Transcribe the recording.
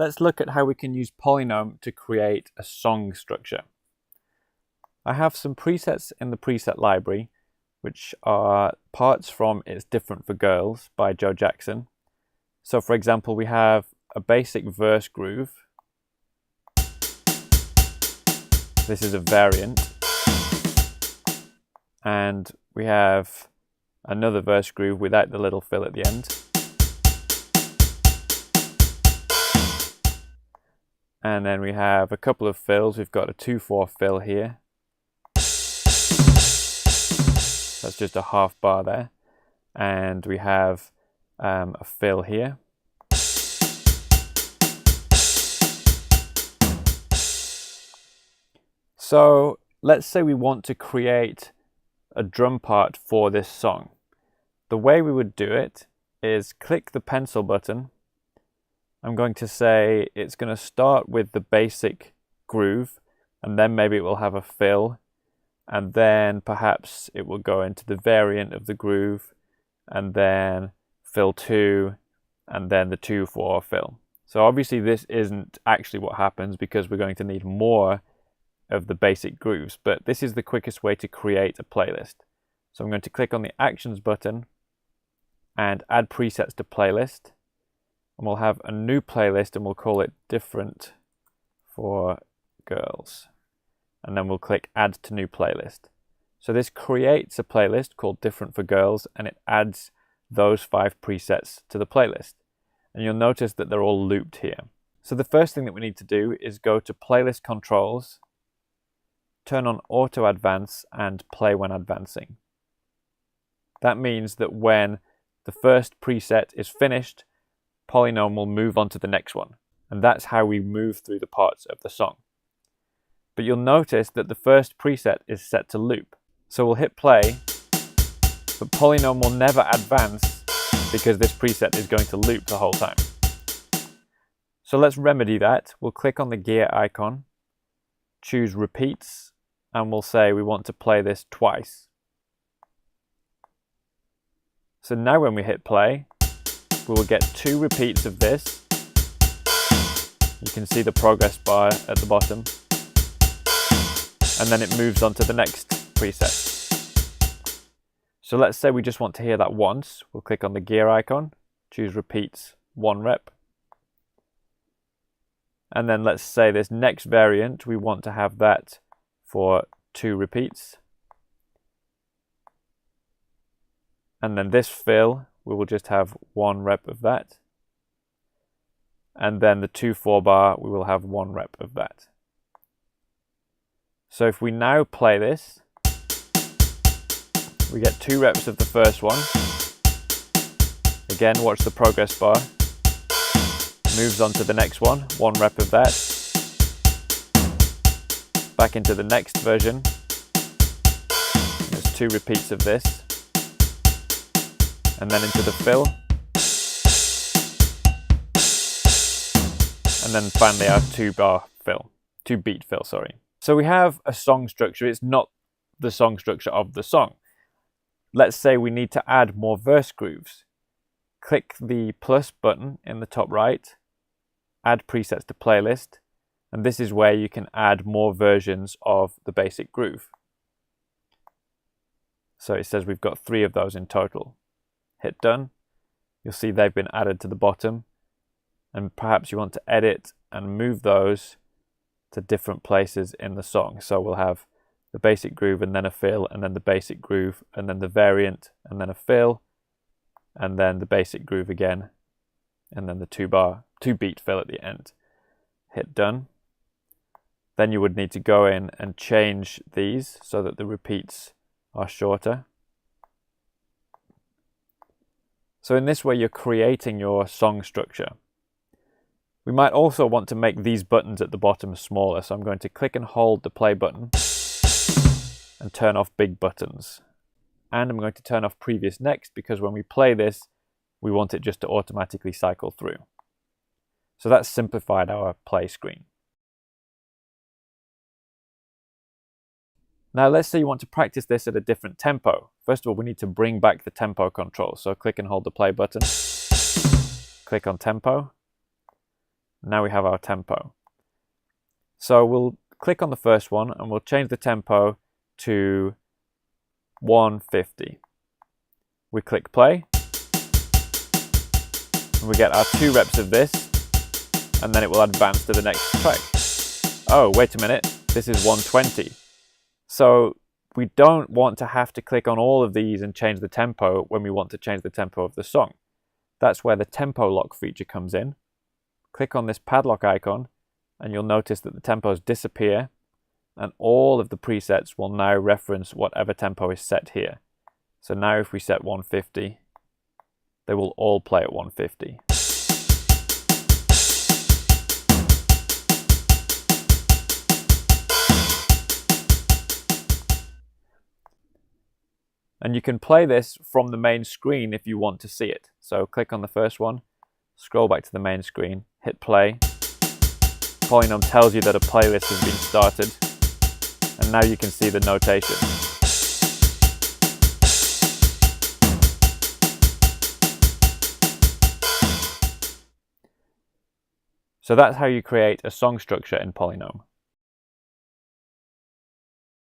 let's look at how we can use PolyNome to create a song structure. I have some presets in the preset library, which are parts from It's Different for Girls by Joe Jackson. So for example, we have a basic verse groove. This is a variant. And we have another verse groove without the little fill at the end. And then we have a couple of fills. We've got a 2/4 fill here. That's just a half bar there. And we have a fill here. So let's say we want to create a drum part for this song. The way we would do it is click the pencil button. I'm going to say it's going to start with the basic groove, and then maybe it will have a fill, and then perhaps it will go into the variant of the groove, and then fill 2, and then the 2/4 fill. So obviously this isn't actually what happens because we're going to need more of the basic grooves, but this is the quickest way to create a playlist. So I'm going to click on the Actions button and add presets to playlist, and we'll have a new playlist and we'll call it Different for Girls, and then we'll click Add to New Playlist. So this creates a playlist called Different for Girls, and it adds those 5 presets to the playlist, and you'll notice that they're all looped here. So the first thing that we need to do is go to Playlist Controls, turn on Auto Advance and Play when advancing. That means that when the first preset is finished, PolyNome will move on to the next one. And that's how we move through the parts of the song. But you'll notice that the first preset is set to loop. So we'll hit play, but PolyNome will never advance because this preset is going to loop the whole time. So let's remedy that. We'll click on the gear icon, choose repeats, and we'll say we want to play this twice. So now when we hit play, we will get 2 repeats of this. You can see the progress bar at the bottom. And then it moves on to the next preset. So let's say we just want to hear that once. We'll click on the gear icon, choose repeats 1 rep. And then let's say this next variant, we want to have that for 2 repeats. And then this fill, we will just have 1 rep of that. And then the 2/4 bar, we will have 1 rep of that. So if we now play this, we get 2 reps of the first one. Again, watch the progress bar. Moves on to the next one, 1 rep of that. Back into the next version. There's 2 repeats of this. And then into the fill. And then finally our 2 beat fill, sorry. So we have a song structure. It's not the song structure of the song. Let's say we need to add more verse grooves. Click the plus button in the top right, add presets to playlist, and this is where you can add more versions of the basic groove. So it says we've got 3 of those in total. Hit done. You'll see they've been added to the bottom, and perhaps you want to edit and move those to different places in the song. So we'll have the basic groove and then a fill, and then the basic groove and then the variant and then a fill, and then the basic groove again, and then the 2 beat fill at the end. Hit done. Then you would need to go in and change these so that the repeats are shorter. So in this way you're creating your song structure. We might also want to make these buttons at the bottom smaller, so I'm going to click and hold the play button and turn off big buttons. And I'm going to turn off previous next because when we play this, we want it just to automatically cycle through. So that's simplified our play screen. Now let's say you want to practice this at a different tempo. First of all, we need to bring back the tempo control. So click and hold the play button. Click on tempo. Now we have our tempo. So we'll click on the first one and we'll change the tempo to 150. We click play and we get our 2 reps of this, and then it will advance to the next track. Oh, wait a minute, this is 120. So we don't want to have to click on all of these and change the tempo when we want to change the tempo of the song. That's where the tempo lock feature comes in. Click on this padlock icon and you'll notice that the tempos disappear and all of the presets will now reference whatever tempo is set here. So now if we set 150, they will all play at 150. And you can play this from the main screen if you want to see it. So click on the first one, scroll back to the main screen, hit play. PolyNome tells you that a playlist has been started, and now you can see the notation. So that's how you create a song structure in PolyNome.